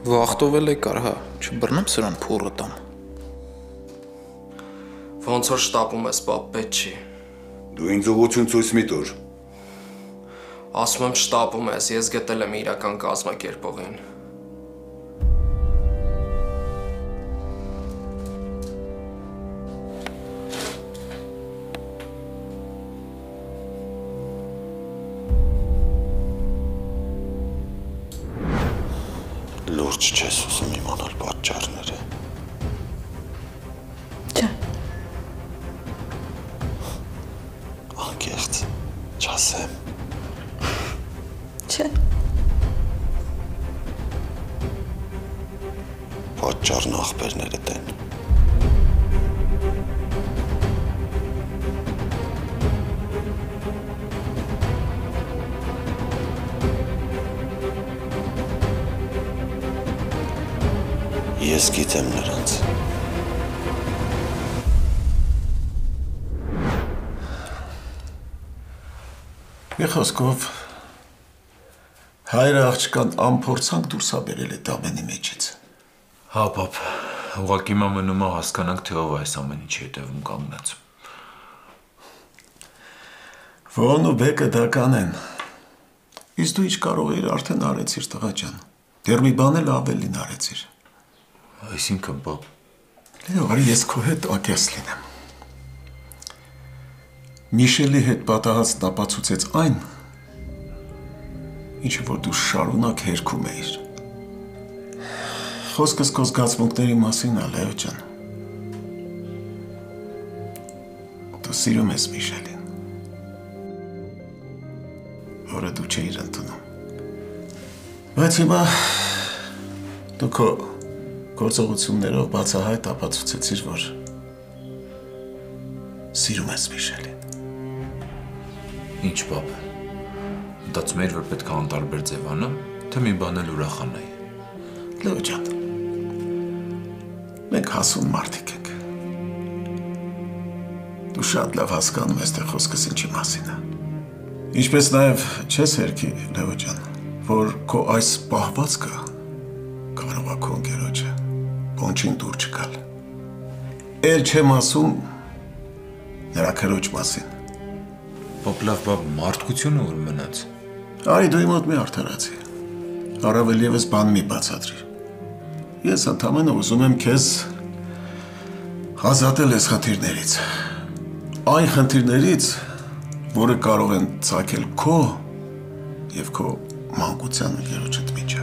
Վախտովել եկար, հա, չբռնեմ սրան փորը տամ։ Ոնց որ շտապում ես, պապ, պետք չի։ Դու ինձ ուղղություն ցույց մի տուր։ Ասում եմ շտապում ես, ես գտել եմ իրական կազմակերպողին։ Լուրջ չես ուզում իմանալ պատճառները։ Չէ։ Անկեղծ չասեմ։ Չէ։ Պատճառն ախպերները տեն։ Ես գիտեմ նրանց։ Մի խոսքով հայրը աղջկան անփորձանք դուրս է բերել այդ ամենի մեջից։ Հա, պապ, ուղղակի հիմա մնում է հասկանանք, թե ով է այս ամեն ինչի հետևում կանգնած։ Ոնն ու բեկը դական են։ Իսկ դու ինչ կարող էիր արդեն արեցիր, տղա ջան։ Դեռ մի բան էլ ավելին արեցիր։ Այսինքն, պապ։ Լեո, արի ես քո հետ ակես լինեմ։ Միշելի հետ պատահածն ապացուցեց այն, ինչը որ դու շարունակ հերքում էիր։ Խոսքս քո զգացմունքների մասին է, Լեո ջան։ Դու սիրում ես Միշելին, որը դու չէիր ընդունում։ Բայց հիմա դու քո գործողություններով բացահայտ ապացուցեցիր, որ սիրում ես Միշելին։ Ինչ, պապ, մտածում էիր, որ պետք է անտարբեր ձևանամ, թե մի բան էլ ուրախանայի։ Լեո ջան, մենք հասուն մարդիկ ենք։ Դու շատ լավ հասկանում ես, թե խոսքս ինչի մասին է։ Ինչպես նաև չես հերքի, Լեո ջան, որ քո այս պահվածքը կարող է քո ընկերոջը Պոնչին դուր չգալ։ Էլ չեմ ասում նրա քրոջ մասին։ Պապ, լավ, պապ, մարդկությունը որ մնաց։ Արի դու իմ մոտ մի արդարացի։ Առավել ևս բան մի բացատրիր։ Ես ընդամենը ուզում եմ քեզ ազատել այս խնդիրներից։ Այն խնդիրներից, որը կարող են ծագել քո եւ քո մանկության ընկերոջդ միջև։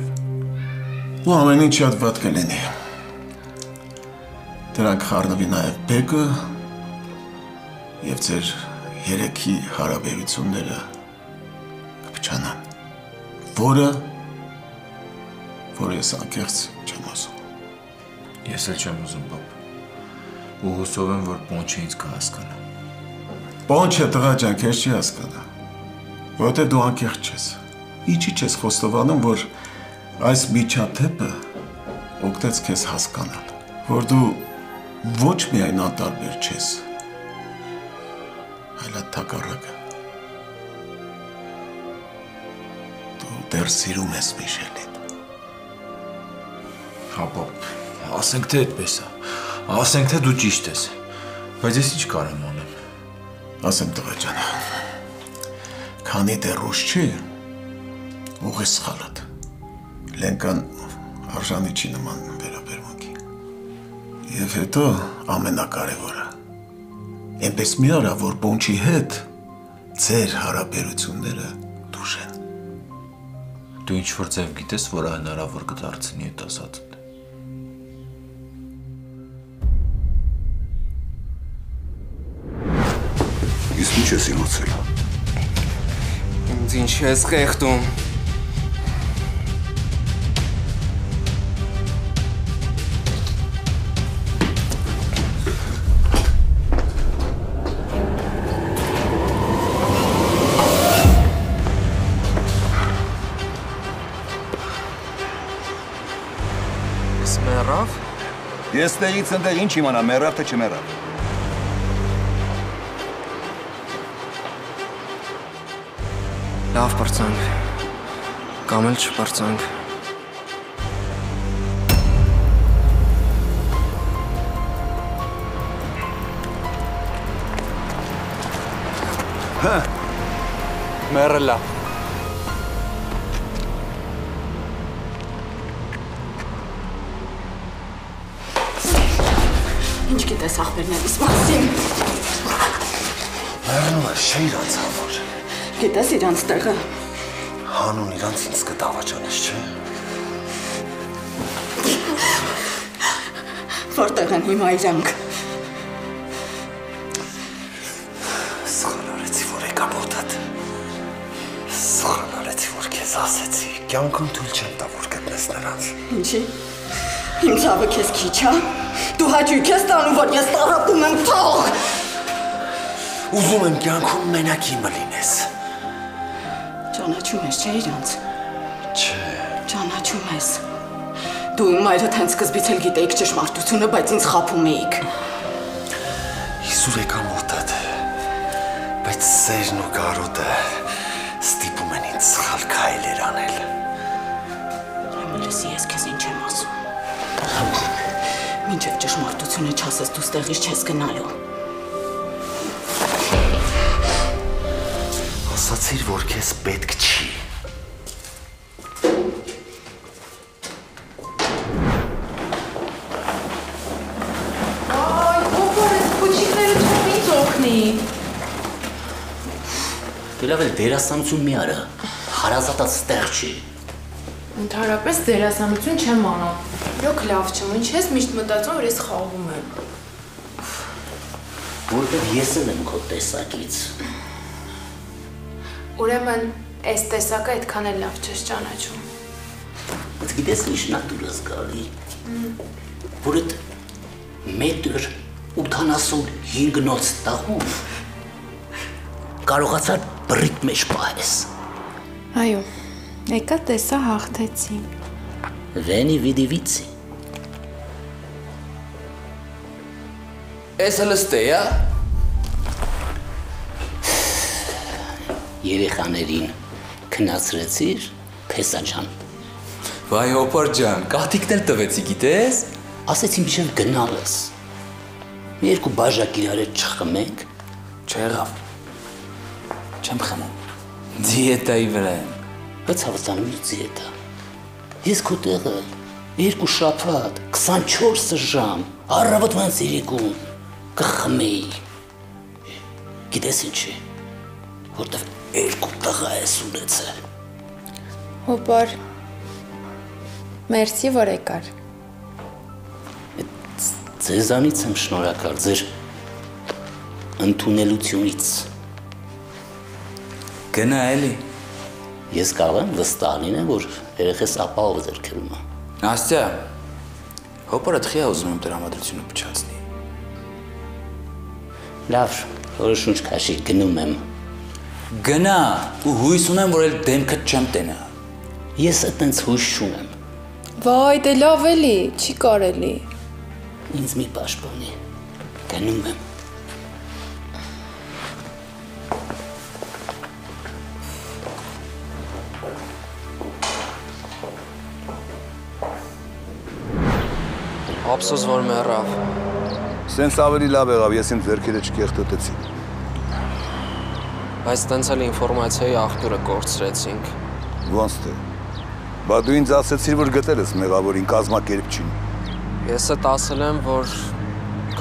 Ու ամեն ինչ շատ վատ կլինի։ Դրանք խառնվի նաև բեկը և ձեր երեքի հարաբերությունները կփչանան, որը ես անկեղծ չեմ ուզում։ Ես էլ չեմ ուզում, պապ, ու հուսով եմ, որ Պոնչը ինձ կհասկանա։ Պոնչը, տղա ջան, քեզ չի հասկանա, որովհետև դու անկեղծ չես։ Ինչի չես խոստովանում, որ այս միջադեպը օգնեց քեզ հասկանալ, որ դու ոչ միայն անտարբեր չես, այլ հակառակը։ Դու դեռ սիրում ես Միշելին։ Հա, պապ, ասենք թե այդպես է, ասենք թե դու ճիշտ ես, բայց ես ինչ կարեմ անեմ։ Ասեմ տղա ջան, քանի դեռ ուշ չի, ուղի սխալդ, Լենկան արժանի չի նման վերաբերմունքի։ Եվ հետո ամենակարևորը, այնպես մի արա, որ Պոնչի հետ ձեր հարաբերությունները դուժեն։ Դու ինչ-որ ձև գիտես, որ հնարավոր կդարձնի այդ ասածդ։ Իսկ ինչ ես իմացել։ Ինձ ինչ ես խեղդում։ Մեռավ։ Ես տեղից ընդեղ ինչ իմանամ, մեռավ թե չմեռավ։ Լավ պրծանք, կամ էլ չպրծանք։ Մեռելա։ Ինչ գիտես ախպերներիս մասին։ Մեռնում է չէ իրանց համար։ Գիտես իրանց տեղը։ Հանուն իրանց ինձ կդավաճանես, չէ։ Որտեղ են հիմա իրանք։ Սխալ արեցի, որ եկա մոտդ։ Սխալ արեցի, որ քեզ ասեցի։ Կյանքում թույլ չեմ տա, որ գտնես նրանց։ Ինչի։ Իմ ցավը քեզ քիչ է։ Դու հաճույք ես տանում, որ ես տարապում եմ թող։ Ուզում եմ կյանքում մենակ իմը լինես։ Ճանաչում ես, չէ՞ իրանց։ Չէ։ Ճանաչում ես։ Դու իմ մայրդ հենց սկզբից էլ գիտեիք ճշմարտությունը, բայց ինձ խաբում էիք։ Իսուր եկա մոտդ, բայց սերն ու գարոտը ստիպում են ինձ սխալ քայլեր անել։ Լսի, ես քեզ ինչ եմ ասում։ Մինչև ճշմարտությունը չասես, դու ստեղից չես գնալու։ Ասացիր, որ քեզ պետք չի։ Դու լավ էլ դերասանություն մի արա, հարազատած ստեղ չի։ Ընդհանրապես դերասանություն չեմ անում։ Իրոք լավ չեմ, ինչ ես միշտ մտածում, որ ես խաղում եմ։ Որտեղ ես էլ եմ քո տեսակից։ Ուրեմն, այս տեսակը այդքան էլ լավ չես ճանաչում։ Բայց գիտես ինչն է դուրս զգալի, որ այդ մետր 85 տաղում կարողացար բռիդ մեջ պահես։ Այո, եկա տեսա հաղթեցի։ Վենի վիդիվիցի։ Էս հլս տեյա։ Երեխաներին քնացրեցիր, փեսաչան։ Վայ հոպար ջան, կաթիկն էլ տվեցի, գիտես։ Ասեցի միշտ գնալս։ Մի երկու բաժակ իրար հետ չխմենք։ Չեղավ։ Չեմ խմում։ Դիետայի վրա եմ։ Բայց հավատանում ես դիետա։ Ես քո տեղը 2 շաբաթ, 24 ժամ, առավոտվան ցերեկուն կխմեի։ Գիտես ինչի։ Որտեվ 2 տղա ես ունեցել։ Հոպար, մերսի, որ եկար։ Ձեզանից եմ շնորհակալ, ձեր ընդունելությունից։ Գնա էլի։ Ես կարող եմ վստահ լինեմ, որ երեխես ապահով ձեռքերում է։ Նաստյա, հոպարը թխի է ուզում եմ տրամադրությունը փչացնի։ Լավ, որոշունչ քաշի, գնում եմ։ Գնա, ու հույս ունեմ, որ էլ դեմքդ չեմ տենա։ Ես այտենց հույս չունեմ։ Վայ, դե լավ էլի, չի կարելի։ Ինձ մի պաշտպանի, գնում եմ։ Ափսոս որ մեռավ։ Սենց ավելի լավ եղավ, ես իմ ձեռքերը չկեղտոտեցի։ Բայց տենց էլ ինֆորմացիայի աղբյուրը կորցրեցինք։ Ոնց թե։ Բա դու ինձ ասեցիր, որ գտել ես մեղավորին կազմակերպչին։ Ես էլ ասել եմ, որ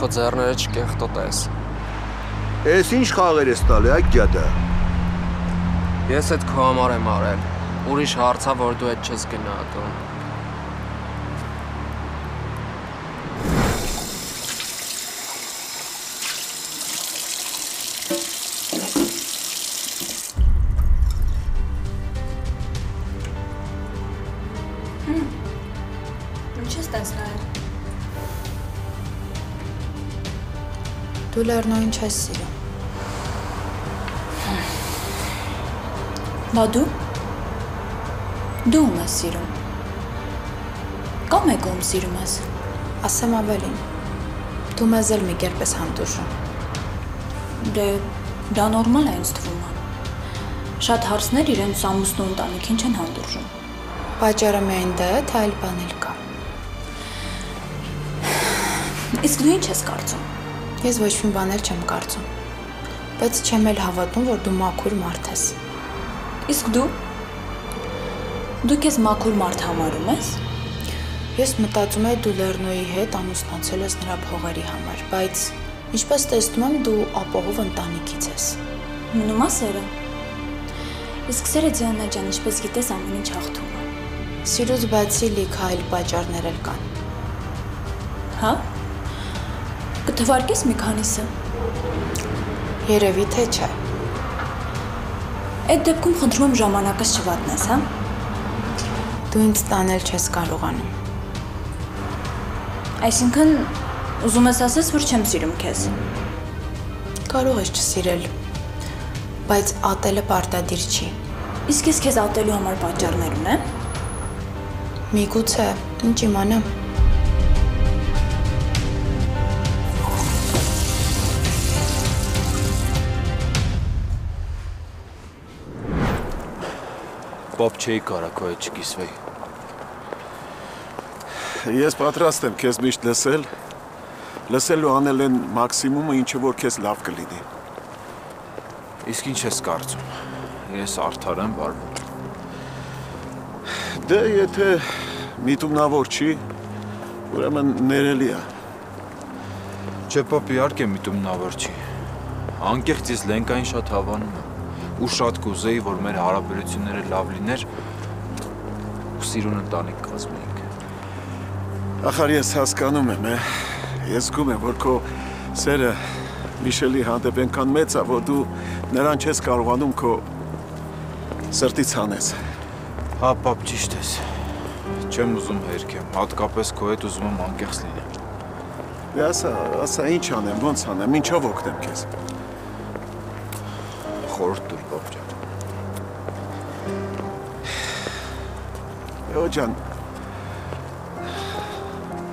քո ձեռները չկեղտոտես։ Էս ինչ խաղեր ես տալի, գյադա։ Ես այդ քո համար եմ արել։ Ուրիշ հարցա, որ դու այդ չես գնահատում։ Ինչ ես տես նայել։ Դու Լեռնոյին չես սիրում։ Բա դու ում ես սիրում։ Կամ եք ում սիրում ես։ Ասեմ ավելին, դու մեզ էլ մի կերպ ես հանդուրժում։ Դե դա նորմալ է ինձ թվում է։ Շատ հարցներ իրենց ամուսնու ընտանիքին չեն հանդուրժում։ Պատճառը միայն դա է, թե այլ բան էլ կա։ Իսկ դու ինչ ես կարծում։ Ես ոչ մի բան էլ չեմ կարծում։ բայց չեմ էլ հավատում, որ դու մաքուր մարդ ես։ Իսկ դու քեզ մաքուր մարդ համարում ես։ Ես մտածում եմ դու Լեռնոյի հետ ամուսնացել ես նրա փողերի համար, բայց ինչպես տեսնում եմ դու ապահով ընտանիքից ես։ Մնում է սերը։ Իսկ սերը Դիանա ջան, ինչպես գիտես, ամեն ինչ հաղթում է։ Սիրուց բացի լիքը այլ պատճառներ էլ կան։ Հա։ Կթվարկես մի քանիսը։ Երևի թե չէ։ Այդ դեպքում խնդրում եմ ժամանակս չվատնես, հա։ Դու ինձ տանել չես կարողանում։ Այսինքն ուզում ես ասես, որ չեմ սիրում քեզ։ Կարող ես չսիրել, բայց ատելը պարտադիր չի։ Իսկ ես քեզ ատելու համար պատճառներ ունեմ։ Միգուցե, ինչ իմանամ։ Պապ չէի կարա քո հետ չկիսվեի։ Ես պատրաստ եմ քեզ միշտ լսել ու անել են մաքսիմումը, ինչը որ քեզ լավ կլինի։ Իսկ ինչ ես կարծում։ Ես արդար եմ վարվում։ Դե եթե միտումնավոր չի, ուրեմն ներելի է։ Չէ, պապ, իհարկե միտումնավոր չի։ Անկեղծ ես Լենկային շատ հավանում եմ ու շատ կուզեի, որ մեր հարաբերությունները լավ լիներ ու սիրուն ընտանիք կազմեինք։ Ախար ես հասկանում եմ, ես զգում եմ, որ քո սերը Միշելի հանդեպ այնքան մեծ է, որ դու նրան չես կարողանում քո սրտից հանես։ Հա, պապ, ճիշտ ես։ Չեմ ուզում հերքեմ, հատկապես քո հետ ուզում եմ անկեղծ լինեմ։ Ասա, ինչ անեմ, ոնց անեմ, ինչով օգնեմ քեզ։ Խորհուրդ տուր, պապ ջան։ Լեո ջան,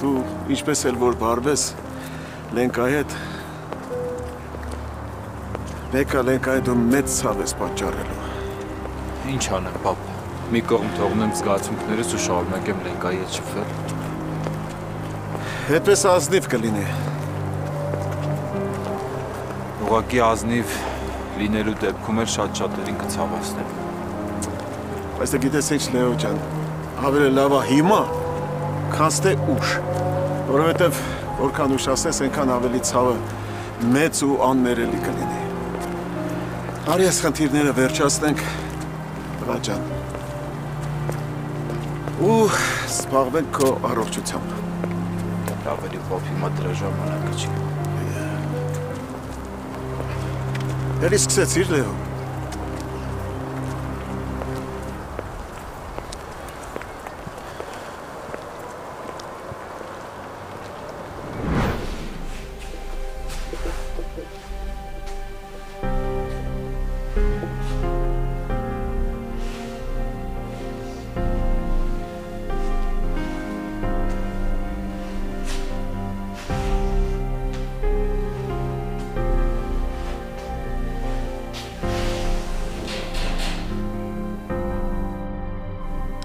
դու ինչպես էլ որ բարվես Լենկայի հետ, Լենկայի դու մեծ ցավ ես պատճառելու։ Ինչ անեմ, պապ։ Մի կողմ թողնեմ զգացմունքներս ու շարունակեմ Լենկայի հետ շփվել։ Հետպես ազնիվ կլինի։ Ուղղակի ազնիվ լինելու դեպքում էլ շատ-շատերին կցավացնեմ։ Բայց դե գիտես ինչ, Լեո ջան, ավելի լավ է հիմա, քան թե ուշ, որովհետև որքան ուշացնես, այնքան ավելի ցավը մեծ ու աններելի կլինի։ Արի այս խնդիրները վերջացնենք, տղա ջան, ու զբաղվենք քո առողջությամբ։ Ավելի պապ, հիմա դրա ժամանակը չի։ Էլի սկսեցիր, Լեո։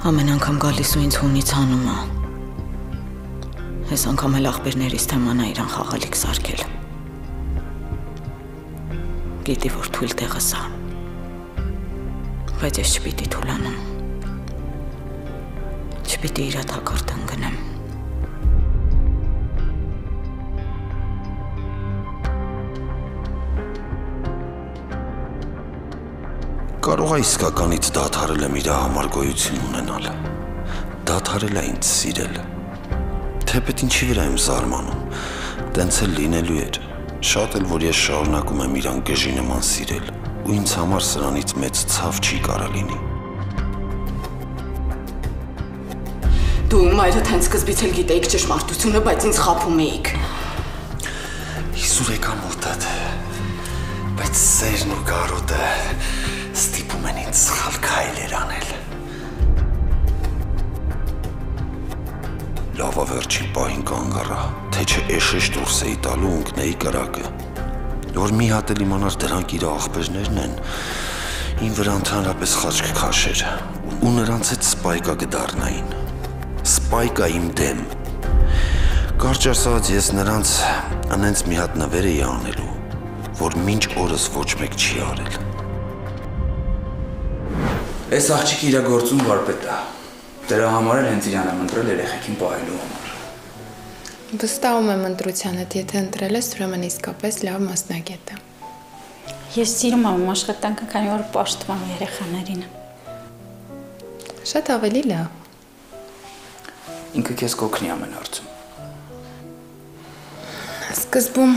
Ամեն անգամ գալիս ու ինձ հունից հանում է։ Ես անգամ էլ աղբերներից թեմանա իրան խաղալիք սարքել։ Գիտի, որ թույլ տեղը սա։ Բայց ես չպիտի թուլանամ։ Չպիտի իրա թակարդ ընկնեմ։ Կարող է իսկականից դադարել եմ իր համար գոյություն ունենալ, դադարել է ինձ սիրել, թեպետ ինչի վրա եմ զարմանում, տենց էլ լինելու էր, շատ էլ որ ես շարունակում եմ իրան գժի նման սիրել, ու ինձ համար սրանից մեծ ցավ չի կարա լինի։ Դու մայրդ հենց սկզբից էլ գիտեիք ճշմարտությունը, բայց ինձ խաբում էիք։ Իսուր եկա մոտդ, բայց սերն ու գարոտը ստիպում են ինձ սխալ քայլեր անել։ Լավա վերջին պահին կանգ առա, թե չէ էշեշ դուրս էի տալու ընկնեի կրակը, որ մի հատ էլ իմանար դրանք իր աղբերներն են, ին վրա ընդհանրապես խաչ կքաշեր, ու նրանց հետ սպայկա կդառնային, սպայկա իմ դեմ։ Կարճ ասած ես նրանց անենց մի հատ նվեր էի անելու, որ մինչ օրս ոչ մեկ չի արել։ Այս աղջիկը իր գործում վարպետ է։ Դրա համար էլ հենց իրան եմ ընտրել երեխեքին պահելու համար։ Վստահում եմ ընտրությանդ, եթե ընտրել ես, ուրեմն իսկապես լավ մասնագետ է։ Ես սիրում եմ աշխատանքը, քանի որ պաշտպանում եմ երեխաներին։ Շատ ավելի լավ։ Ինքը քեզ կօգնի ամեն հարցում։ Սկզբում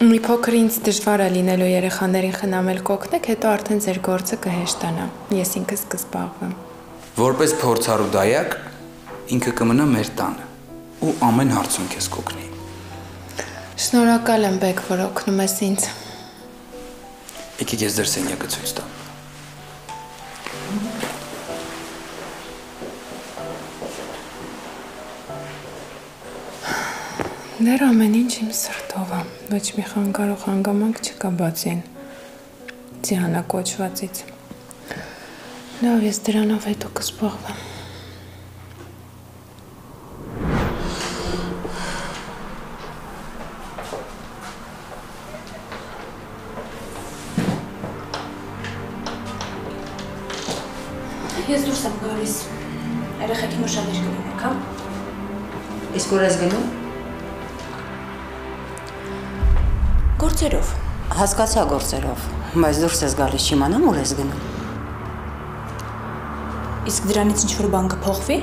մի փոքր ինձ դժվար է լինելու երեխաներին խնամել կօգնեք, հետո արդեն ձեր գործը կհեշտանա։ Ես ինքս կզբաղվեմ։ Որպես փորձառու դայակ, ինքը կմնա մեր տանը ու ամեն հարցում քեզ կօգնի։ Շնորհակալ եմ, Բեկ, որ օգնում ես ինձ։ Եկեք ես ձեր սենյակը ցույց տամ։ Դեռ ամեն ինչ իմ սրտով է, ոչ մի խանգարող հանգամանք չկա բացին Դիանա կոչվածից։ Լավ, ես դրանով հետո կզբաղվեմ։ Ես դուրս եմ գալիս։ Երեխեքին ուշադիր կլինեք, հա։ Իսկ որ ես գնում։ Գործերով։ Հասկացա գործերով, բայց դուրս ես գալիս չիմանամ ուր ես գնում։ Իսկ դրանից ինչ-որ բան կփոխվի։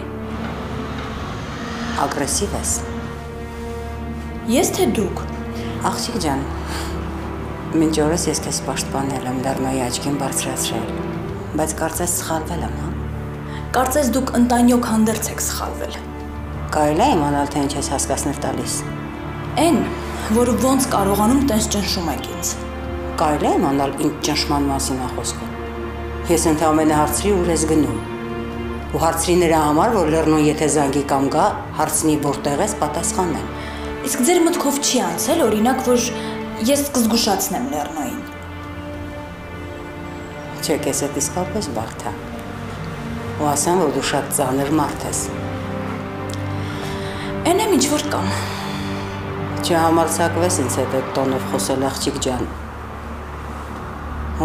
Ագրեսիվ ես։ Ես թե դուք։ Աղջիկ ջան, մինչ օրս ես քեզ պաշտպանել եմ, Լեռնոյի աչքին բարձրացրել, բայց կարծես սխալվել եմ, հա։ Կարծես դուք ընտանյոք հանդերձ եք սխալվել։ Կարելի է իմանալ, թե ինչ ես հասկացնել տալիս։ Էն, որ ոնց կարողանում տես ճնշում եք ինձ։ Կարելի է իմանալ ինչ ճնշման մասին է խոսքը։ Ես ընդամենը հարցրի ուր ես գնում։ Ու հարցրի նրա համար, որ Լեռնոն եթե զանգի կամ գա, հարցնի որտեղ ես, պատասխանեմ։ Իսկ ձեր մտքով չի անցել, օրինակ, որ ես կզգուշացնեմ Լեռնոյին։ Չէ, քեզ հետ իսկապես բարդ է։ Ու ասեմ, որ դու շատ ծանր մարդ ես։ Էն եմ ինչ որ կամ։ Չհամարձակվես ինձ հետ այդ տոնով խոսել, աղջիկ ջան։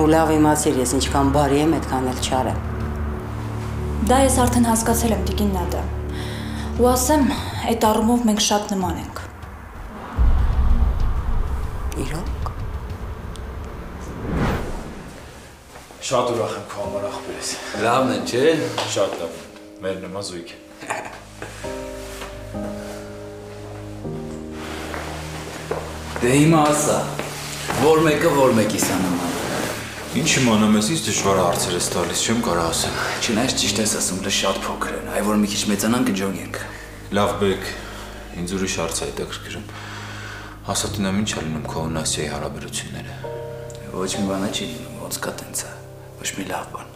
Ու լավ իմացիր, ես ինչքան բարի եմ, այդքան էլ չար եմ։ Դա ես արդեն հասկացել եմ, տիկին Նադա։ Ու ասեմ, այդ առումով մենք շատ նման ենք։ Իրոք։ Շատ ուրախ եմ քո համար ախպերս։ Լավն է, չէ։ Շատ լավ։ Մեր նման զույգ է։ Դե հիմա ասա, որ մեկը որ մեկիսա նման։ Ինչ իմանամ ես, ինձ դժվար հարցեր ես տալիս, չեմ կարող ասեմ։ Չնայած ճիշտ ես ասում, դե շատ փոքր են, այ որ մի քիչ մեծանան կջոգենք։ Լավ Բեկ, ինձ ուրիշ հարց է հետաքրքրում։ Ասա տնեմ ինչ է լինում քո ու Նասիայի հարաբերությունները։ Ոչ մի բան չի լինում, ոնց կա տենց է, ոչ մի լավ բան։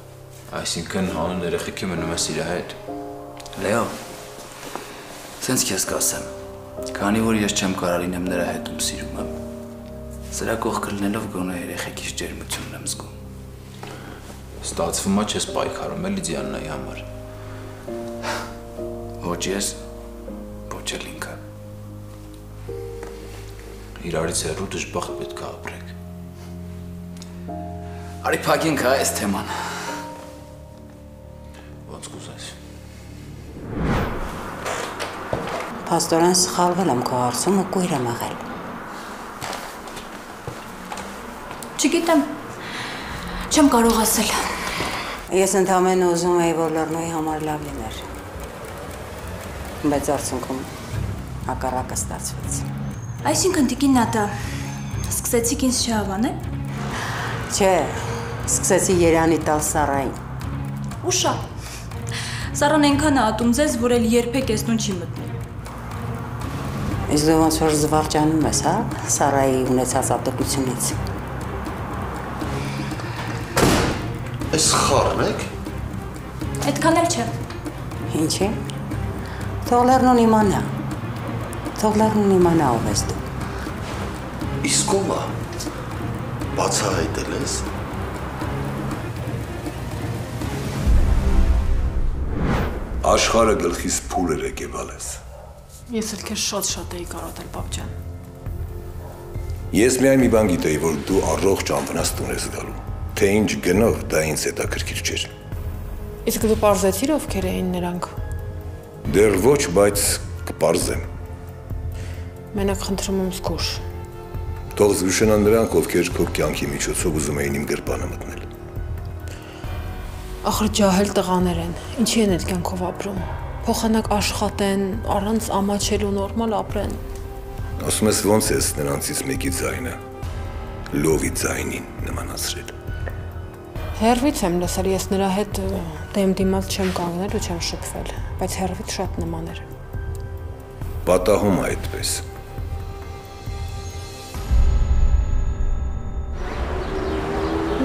Այսինքն հանուն երեխեքի մնում ես իր հետ։ Լեո, սենց քեզ կասեմ, քանի որ ես չեմ կարող լինեմ նրա հետ ում սիրում եմ, սրա կողքը լինելով գոնե երեխեքիս ջերմությունն եմ զգում։ Ստացվում է չես պայքարում էլի Դիանայի համար։ Ոչ ես, ոչ էլ ինքը։ Իրարից հեռու դժբախտ պետք է ապրեք։ Արի փակենք հա այս թեման։ Ոնց կուզես։ Փաստորեն սխալվել եմ քո հարցում ու կույր եմ աղել։ Չգիտեմ, չեմ կարող ասել։ Ես ընդամենը ուզում էի, որ Լեռնոյի համար լավ լիներ։ Բայց արդյունքում հակառակը ստացվեց։ Այսինքն տիկին Նադա, սկսեցիք ինձ չհավանել։ Չէ, սկսեցի Երանի տալ Սարային։ Ուշա։ Սարան այնքան է ատում ձեզ, որ էլ երբեք էսնուն չի մտնի։ Իսկ դու ոնց որ զվարճանում ես, հա, Սարայի ունեցած ապտակությունից։ Այս խառն եք։ Այդքան էլ չէ։ Ինչի։ Թող Լեռնոն իմանա։ Թող Լեռնոն իմանա ով ես դու։ Իսկ ով է։ Բացահայտել ես։ Աշխարհը գլխիս փուլեր եկեվալ ես։ Ես էլ քեզ շատ էի կարոտել, պապ ջան։ Ես միայն մի բան գիտեի, որ դու առողջ անվնաս տուն ես գալու։ Թե ինչ գնով, դա ինձ հետաքրքիր չէր։ Իսկ դու պարզեցիր ովքեր էին նրանք։ Դեռ ոչ, բայց կպարզեմ։ Մենակ խնդրում եմ զգուշ։ Թող զգուշանան նրանք, ովքեր քո կյանքի միջոցով ուզում էին իմ գրպանը մտնել։ Ախր ջահել տղաներ են, ինչի են այդ կյանքով ապրում։ Փոխանակ աշխատեն, առանց ամաչելու նորմալ ապրեն։ Ասում ես ոնց ես նրանցից մեկի ձայնը լովի ձայնին նմանացրել։ Հերվից եմ լսել, ես նրա հետ դեմ դիմաց չեմ կանգնել ու չեմ շփվել, բայց հերվից շատ նման էր։ Պատահում է այդպես։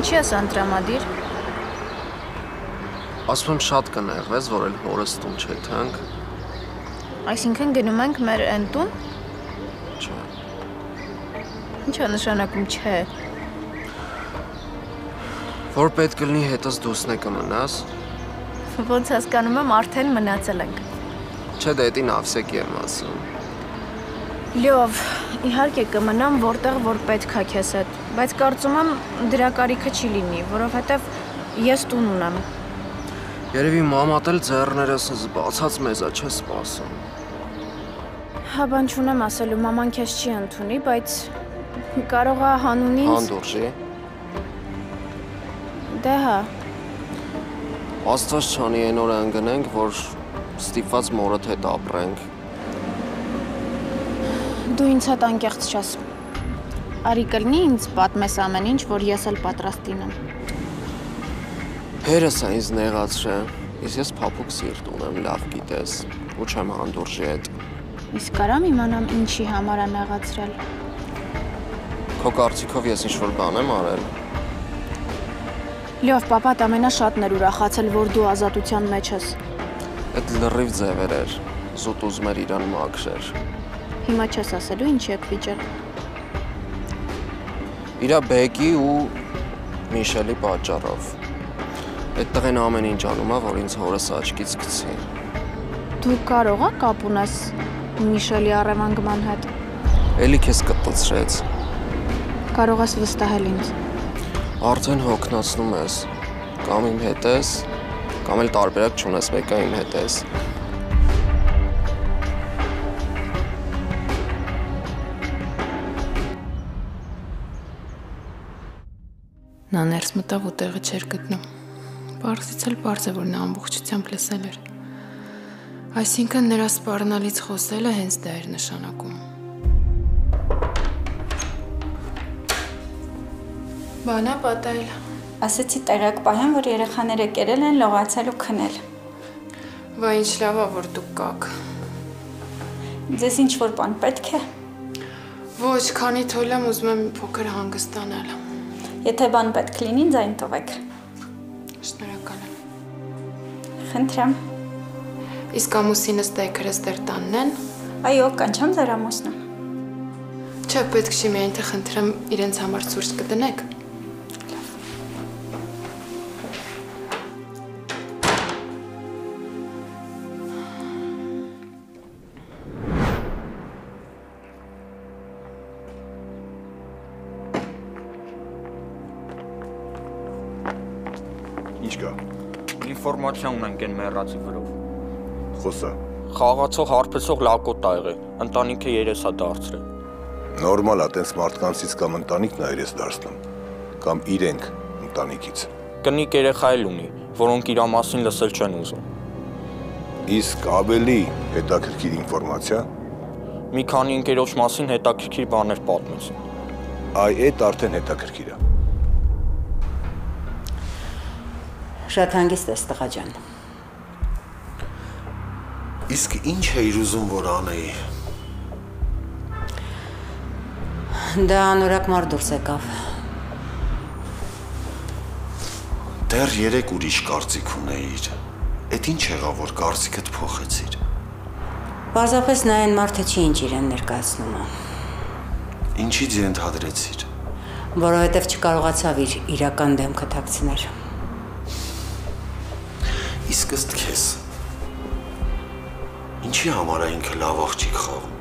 Ինչի ես անտրամադիր։ Ասում եմ շատ կներվես, որ էլ հորս տուն չեթանք։ Այսինքն գնում ենք մեր այն տուն։ Չէ։ Ինչա նշանակում չէ։ Որ պետք կլինի հետս դուսն է կմնաս։ Ոնց հասկանում եմ արդեն մնացել ենք։ Չէ, դե էտին ավսեկի եմ ասում։ Լյով, իհարկե կմնամ որտեղ որ պետք է քեզ հետ, բայց կարծում եմ դրա կարիքը չի լինի, որովհետև ես տուն ունեմ։ Երևի մամատ էլ ձեռներս բացած մեզա չէ սպասում։ Հա, բան չունեմ ասելու, մաման քեզ չի ընդունի, բայց կարող է հանուն ինձ։ Հանդուրժի։ Դե հա։ Աստված չանի այն օրը ընկնենք, որ ստիպված մորդ հետ ապրենք։ Դու ինձ հետ անկեղծ չես։ Արի կլինի ինձ պատմես ամեն ինչ, որ ես էլ պատրաստ լինեմ։ Հերս է ինձ նեղացրե, իսկ ես փափուկ սիրտ ունեմ, լավ գիտես, ու չեմ հանդուրժի հետ։ Իսկ կարամ իմանամ ինչի համար է նեղացրել։ Քո կարծիքով ես ինչ-որ բան եմ արել։ Լյով, պապատ ամենաշատն էր ուրախացել, որ դու ազատության մեջ ես։ Այդ լրիվ ձևեր էր, զուտ ուզում էր իրան մաքրեր։ Հիմա չես ասելու ինչի եք վիճել։ Իրա բեկի ու Միշելի պատճառով։ Այդ տղեն ամեն ինչ անում է, որ ինձ հորս աչքից գցի։ Դու կարող ես կապ ունես Միշելի առևանգման հետ։ Էլի քեզ կտցրեց։ Կարող ես վստահել ինձ։ Արդեն հոգնածնում ես, կամ իմ հետ ես, կամ էլ տարբերակ չունես, մեկը իմ հետ ես։ Նա ներս մտավ ու տեղը չէր գտնում։ Պարզից էլ պարզ է, որ նա ամբողջությամբ լսել էր։ Այսինքն նրա սպառնալից խոսելը հենց դա էր նշանակում։ Բանա պատել։ Ասեցի տեղակ պահեմ, որ երեխաները կերել են լողացել ու քնել։ Վայ, ինչ լավ է, որ դուք կաք։ Ձեզ ինչ-որ բան պետք է։ Ոչ, քանի թույլ եմ ուզում եմ փոքր հանգստանալ։ Եթե բան պետք լինի, ձայն տվեք։ Շնորհակալ եմ։ Խնդրեմ։ Իսկ ամուսինս տեքրս դեռ տանն են։ Այո, կանչամ ձեր ամուսնը։ Չէ, պետք չի միայն թե խնդրեմ իրենց համար սուրճ կդնեք։ Ինչ կա։ Ինֆորմացիա ունենք են մեռածի վրով։ Խոսա։ Խաղացող հարբեցող լակոտ ա եղել, ընտանիքը երես ա դարձրել։ Նորմալ է, տենց մարդկանցից կամ ընտանիքն է երես դարձնում, կամ իրենք ընտանիքից։ Կնիկ երեխա էլ ունի, որոնք իր մասին լսել չեն ուզում։ Իսկ ավելի հետաքրքիր ինֆորմացիա։ Մի քանի ընկերոջ մասին հետաքրքիր բաներ պատմեցին։ Այդ արդեն հետաքրքիր է։ Շատ հանգիստ ես, տղա ջան։ Իսկ ինչ էիր ուզում, որ անեի։ Դա անորակ մարդ դուրս եկավ։ Դեռ 3 ուրիշ կարծիք ունեիր։ Էդ ինչ եղավ, որ կարծիքդ փոխեցիր։ Պարզապես նա այն մարդը չի, ինչ իրեն ներկայացնում է։ Ինչից ենթադրեցիր։ Որովհետև չկարողացավ իր իրական դեմքը թաքցնել։ Իսկ ըստ քեզ, ինչի համար է ինքը լավ աղջիկ խաղում։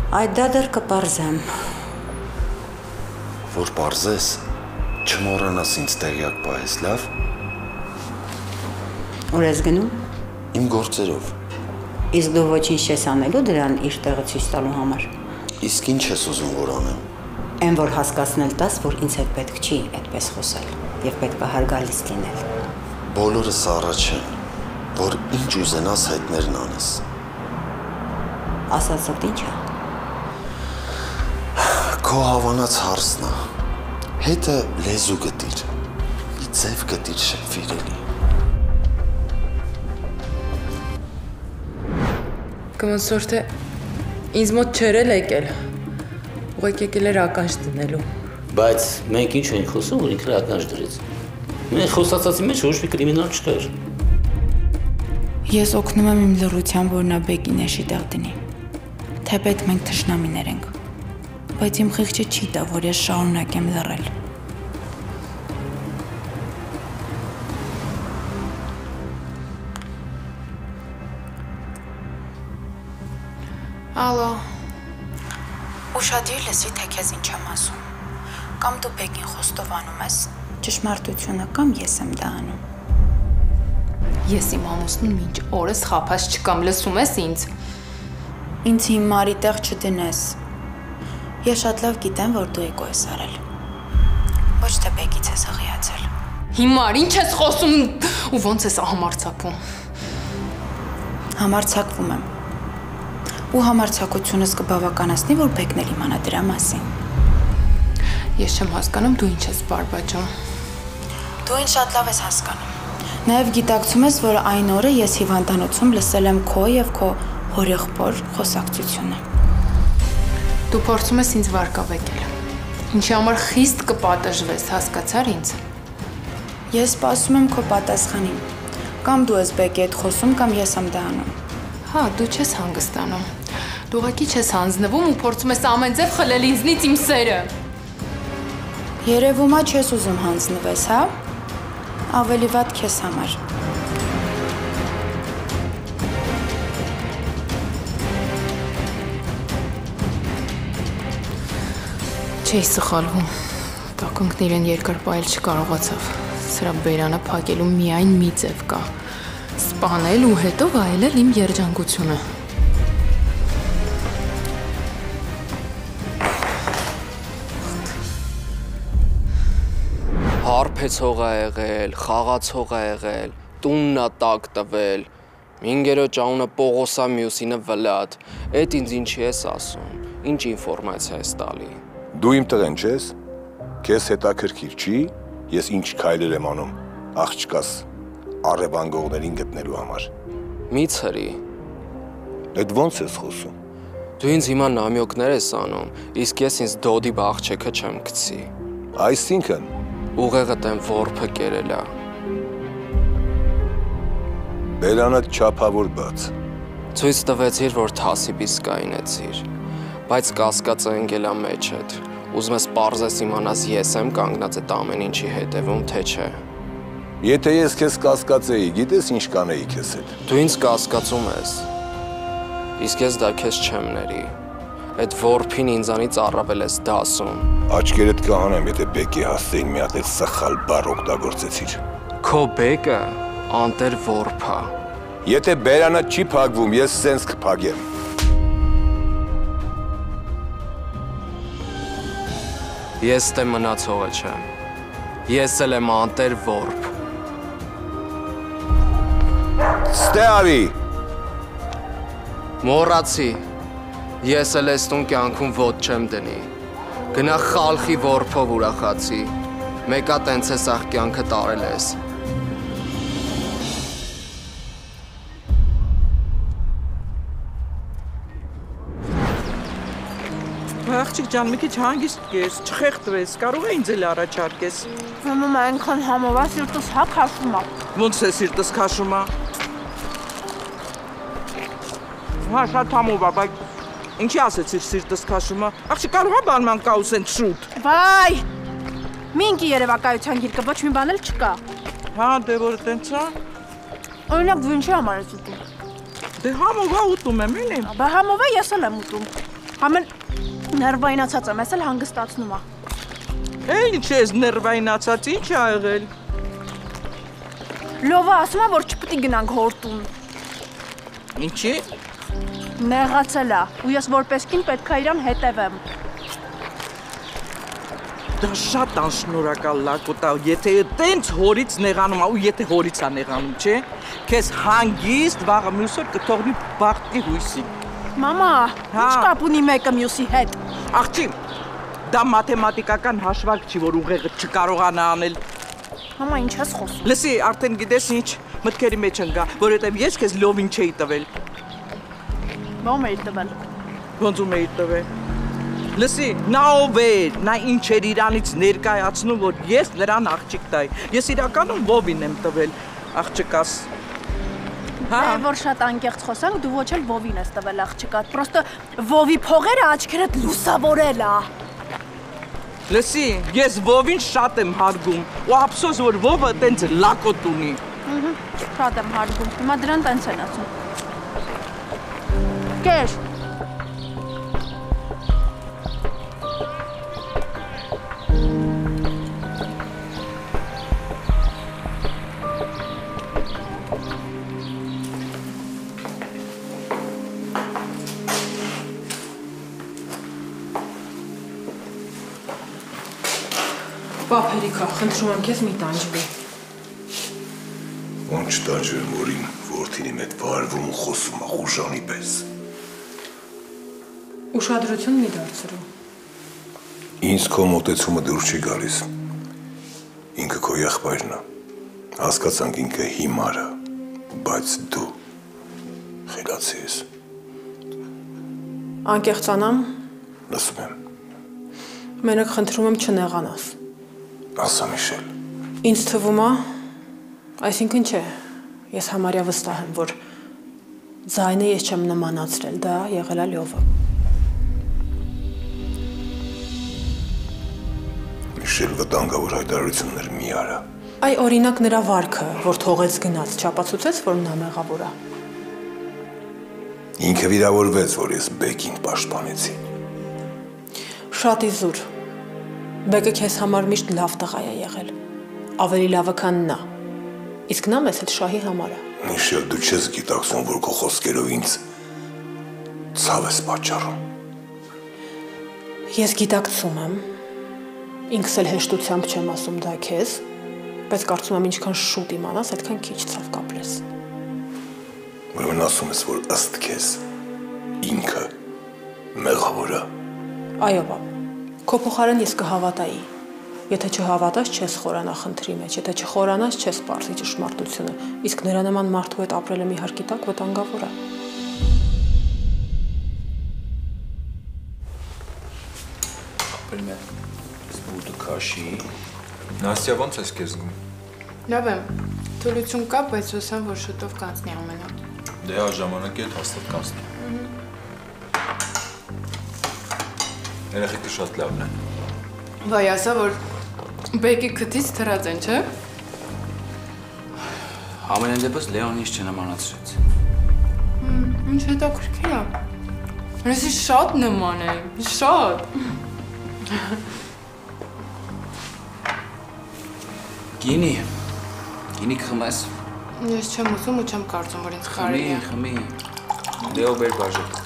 Այդ դա դեռ կպարզեմ։ Որ պարզես, չմոռանաս ինձ տեղյակ պահես, լավ։ Ուր ես գնում։ Իմ գործերով։ Իսկ դու ոչինչ չես անելու դրան իր տեղը ցույց տալու համար։ Իսկ ինչ ես ուզում որ անեմ։ Այն որ հասկացնել տաս, որ ինձ հետ պետք չի այդպես խոսել եւ պետք է հարգալից լինել։ Բոլորս առաջ են, որ ինչ ուզենաս հետներն անես։ Ասածդ ի՞նչ է։ Քո հավանած հարցն է։ Հետը լեզու գտիր։ Մի ձև գտիր շփվիրելի։ Կոնսորտը ինձ մոտ չերել եկել։ Ուղղակի եկել էր ականջ դնելու։ Բայց մենք ինչ ենք խոսում, որ ինքը ականջ դրեց։ Մենք խոսացածի մեջ ոչ մի կրիմինալ չկար։ Ես օգնում եմ իմ լռությամբ, որ նա Բեգինեշի տեղ դնի։ Թեպետ մենք թշնամիներ ենք։ Բայց իմ խիղճը չի տա, որ ես շարունակեմ լռել։ Ալո։ Ուշադիր լսի, թե քեզ ինչ եմ ասում։ Կամ դու Բեգին խոստովանում ես ճշմարտությունը, կամ ես եմ դա անում։ Ես իմ ամուսնուն մինչ օրս խափած չկամ, լսում ես ինձ։ Ինձ հիմարի տեղ չդնես։ Ես շատ լավ գիտեմ, որ դու էգո ես արել։ Ոչ թե Բեգից ես աղիացել։ Հիմար, ինչ ես խոսում ու ոնց ես համարցակվում։ Համարցակվում եմ։ Ու համարցակությունս կբավականացնի, որ Բեգն էլ իմանա դրա մասին։ Ես չեմ հասկանում, դու ինչ ես բարբաջում։ Դու ինձ շատ լավ ես հասկանում։ Նաև գիտակցում ես, որ այն օրը ես հիվանդանոցում լսել եմ քո եւ քո հորեղբոր խոսակցությունը։ Դու փորձում ես ինձ վարկավեկել։ Ինչի համար խիստ կպատժվես, հասկացար ինձ։ Ես սպասում եմ քո պատասխանին։ Կամ դու ես Բեգի հետ խոսում, կամ ես եմ դա անում։ Հա, դու չես հանգստանում։ Դու ուղղակի չես հանձնվում ու փորձում ես ամեն ձև խլել ինձնից իմ սերը։ Երևում է չես ուզում հանձնվես, հա։ Ավելի վատ քեզ համար։ Չէի սխալվում։ Տակունքն իրեն երկար պահել չկարողացավ։ Սրա բերանը փակելու միայն մի ձև կա։ Սպանել ու հետո վայելել իմ երջանկությունը։ Հարբեցող է եղել, խաղացող է եղել, տունն է տակ տվել, մինգերոջ անունը Պողոսա մյուսինը վլադ, էդ ինձ ինչի ես ասում, ինչ ինֆորմացիա ես տալի։ Դու իմ տղեն չես, քեզ հետաքրքիր չի, ես ինչ քայլեր եմ անում, աղջկաս առևանգողներին գտնելու համար։ Մի ցրի։ Էդ ոնց ես խոսում։ Դու ինձ հիմա նամյոկներ ես անում, իսկ ես ինձ դոդի բաղջեքը չեմ գցի։ Այսինքն ուղեղդ եմ որբը կերել է։ Բերանդ չափավոր բաց։ Ցույց տվեցիր, որ թասիբիս կայնեցիր, բայց կասկածը ընկել է մեջդ։ Ուզում ես պարզես իմանաս ես եմ կանգնած այդ ամեն ինչի հետևում, թե չէ։ Եթե ես քեզ կասկածեի, գիտես ինչ կանեի քեզ հետ։ Դու ինձ կասկածում ես։ Իսկ ես դա քեզ չեմ ների։ Այդ որբին ինձանից առավել ես դասում։ Աչքերդ կհանեմ, եթե Բեկի հասցեին մի հատ էլ սխալ բառ օգտագործեցիր։ Քո Բեկը անտեր որբ է։ Եթե բերանը չի փակվում, ես սենց կփակեմ։ Ես դե մնացողը չեմ։ Ես էլ եմ անտեր որբ։ Ստե արի։ Մոռացի։ Ես էլ ես տուն կյանքում ոտ չեմ դնի։ Գնա խալխի որբով ուրախացի։ Մեկա տենց ես աղ կյանքը տարել ես։ Աղջիկ ջան, մի քիչ հանգիստ կես, չխեղդվես, կարող է ինձ էլ առաջարկես։ Մամա, այնքան համով է, սիրտս հա քաշում է։ Ոնց է սիրտս քաշում է։ Հա, շատ համով է, բայց ինչի ասեցիր սիրտս քաշում է։ Աղջիկ կարող է բանման կա ուսեն շուտ։ Վայ։ Մինքի երևակայության գիրկը ոչ մի բան էլ չկա։ Հա, դե որ տենց է։ Օրինակ դու ինչի համար ես ուտում։ Դե համով է ուտում եմ, էլի։ Բա համով է ես էլ եմ ուտում։ Ամեն ներվայնացած եմ, ես էլ հանգստացնում ա։ Ինչ ես ներվայնացած, ինչ ա եղել։ Լովը ասում ա, որ չպետք է գնանք հորտուն։ Ինչի։ Նեղացել ա, ու ես որպես կին պետք է իրան հետևեմ։ Դա շատ անշնորհակալ Լակոտա, եթե տենց հորից նեղանում ա, ու եթե հորից ա նեղանում, չէ, քեզ հանգիստ վաղը մյուս օր կթողնի բախտի հույսի։ Մամա, ինչ կապ ունի մեկը մյուսի հետ։ Աղջի, դա մաթեմատիկական հաշվարկ չի, որ ուղեղը չկարողանա անել։ Մամա, ինչ ես խոսում։ Լսի, արդեն գիտես ինչ մտքերի մեջ ընկա, որովհետև ես քեզ լովին չէի տվել։ Ո՞մ էի տվել։ Ոնց ում էի տվել։ Լսի, նա ով է, նա ինչ էր իրանից ներկայացնում, որ ես նրան աղջիկ տայի։ Ես իրականում Վովին եմ տվել, աղջկաս։ Դե որ շատ անկեղծ խոսանք, դու ոչ էլ Վովին ես տվել աղջկատ, պրոստը Վովի փողերը աչքերդ լուսավորել ա։ Լսի, ես Վովին շատ եմ հարգում, ու ափսոս, որ Վովը տենց լակոտ ունի։ Շատ եմ հարգում, հիմա դրան տենց են ասում։ Կեր։ Պապերիկա, խնդրում եմ քեզ մի տանջվի։ Ոնց տանջվեմ, որին որդին իմ հետ վարվում ու խոսում ա խուժանի պես։ Ուշադրություն մի դարձրու։ Ինձ քո մոտեցումը դուր չի գալիս։ Ինքը քո եղբայրն ա։ Հասկացանք ինքը հիմար ա, բայց դու խելացի ես։ Անկեղծանամ։ Լսում եմ։ Մենակ խնդրում եմ չնեղանաս։ Ասա Միշել։ Ինձ թվում ա, այսինքն չէ, ես համարյա վստահ եմ, որ ձայնը ես չեմ նմանացրել, դա եղել ա Լյովը։ Միշել վտանգավոր հայտարարություններ մի արա։ Այ օրինակ նրա վարքը, որ թողեց գնաց, չապացուցեց, որ նա մեղավոր ա։ Ինքը վիրավորվեց, որ ես Բեկին պաշտպանեցի։ Շատ իզուր։ Բեկը քեզ համար միշտ լավ տղա է եղել։ Ավելի լավը, քան նա։ Իսկ նա մեզ հետ շահի համար է։ Միշել, դու չես գիտակցում, որ քո խոսքերով ինձ ցավ ես պատճառում։ Ես գիտակցում եմ։ Ինքս էլ հեշտությամբ չեմ ասում դա քեզ, բայց կարծում եմ ինչքան շուտ իմանաս, այդքան քիչ ցավ կապրես։ Ուրեմն ասում ես, որ ըստ քեզ ինքը մեղավոր է։ Այո, բաբ։ Քո փոխարեն ես կհավատայի։ Եթե չհավատաս, չես խորանա խնդրի մեջ, եթե չխորանաս, չես պարզի ճշմարտությունը, իսկ նրա նման մարդու հետ ապրելը մի հարկի տակ վտանգավոր է։ Ապրում եմ, զբուդը քաշի։ Նաստյա, ոնց ես քեզ զգում։ Լավ եմ, թուլություն կա, բայց հուսամ, որ շուտով կանցնի ամենը։ Դե հա ժամանակի հետ հաստատ կանցնի։ Երեխեքը շատ լավն են։ Վայ, ասա, որ Բեկի քթից թրած են, չէ։ Ամենայն դեպս Լեոնին չնմանացրեց։ Ինչ հետաքրքիր է։ Հեսի շատ նման է, շատ։ Գինի կխմես։ Ես չեմ ուզում ու չեմ կարծում, որ ինձ կարելի է։ Խմի, Լեո բեր բաժետ։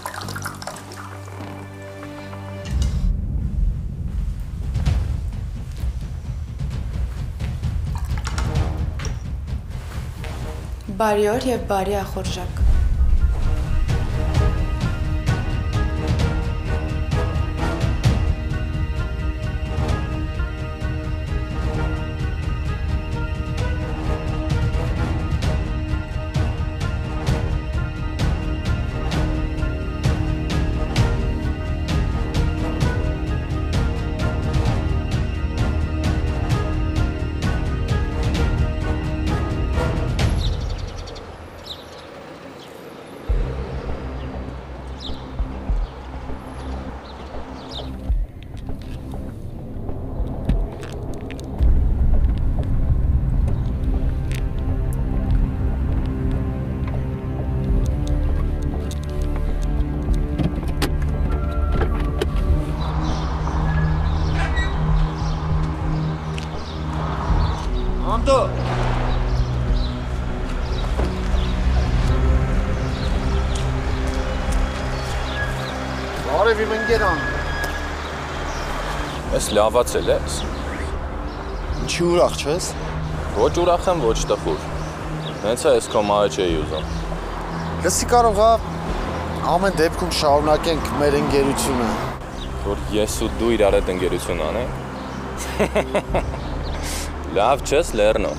Բարի օր և բարի ախորժակ։ Անդո։ Բարև իմ ընկերան։ Ես լավացել ես։ Ինչի ուրախ չես։ Ոչ ուրախ եմ, ոչ տխուր։ Հենց է ես քո մահը չէի ուզում։ Լսի կարող է ամեն դեպքում շարունակենք մեր ընկերությունը։ Որ ես ու դու իրար հետ ընկերություն անենք։ Լավ չես լեռնո։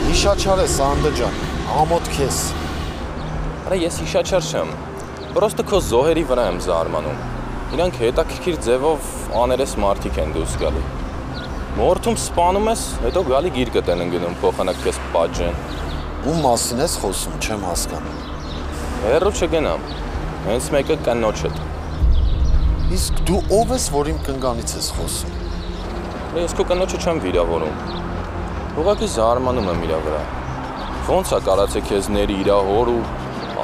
Հիշաչար ես Անդո ջան, ամոթ քեզ։ Արա ես հիշաչար չեմ։ Պրոստը քո զոհերի վրա եմ զարմանում։ Իրանք հետաքրքիր ձևով աներես մարդիկ են դուրս գալի։ Մորթում սպանում ես, հետո գալի գիրկդ են ընկնում փոխանակ քեզ պատժեն։ Ում մասին ես խոսում, չեմ հասկանում։ Հեռու չգնամ։ Հենց մեկը կնոջդ։ Իսկ դու ով ես, որ իմ կնգանից ես խոսում։ Ես քո կնոջը չեմ վիրավորում։ Ուղղակի զարմանում եմ իրա վրա։ Ոնց է կարացե քեզ ների իրա հոր ու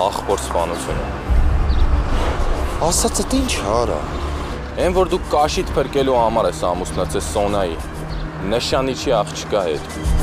աղբոր սպանությունը։ Ասածդ ինչ արա։ Այն որ դու կաշիդ փրկելու համար ես ամուսնացել Սոնայի, նշանի չի աղջկա հետ։